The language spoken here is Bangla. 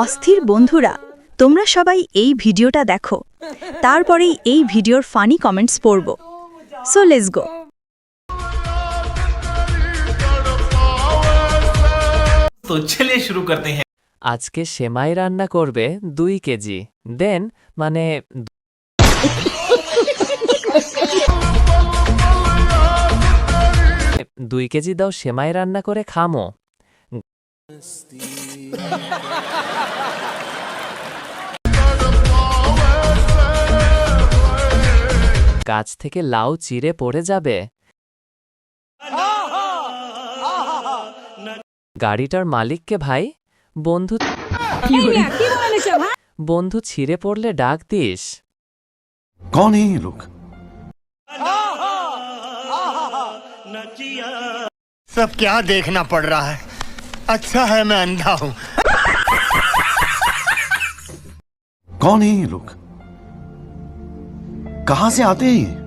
অস্থির বন্ধুরা, তোমরা সবাই এই ভিডিওটা দেখো, তারপরেই এই ভিডিওর ফানি কমেন্টস পড়ব। So let's go. तो चलिए शुरू करते हैं। আজকে সেমাই রান্না করবে 2 কেজি। দেন মানে 2 কেজি দাও, সেমাই রান্না করে খামো। গাছ থেকে লাউ চিড়ে পড়ে যাবে। গাড়িটার মালিককে ভাই, বন্ধু বন্ধু ছিঁড়ে পড়লে ডাক দিস। कौन है ये लोग? सब क्या देखना पड़ रहा है। अच्छा है मैं अंधा हूं। कौन है ये लोग? कहां से आते हैं ये?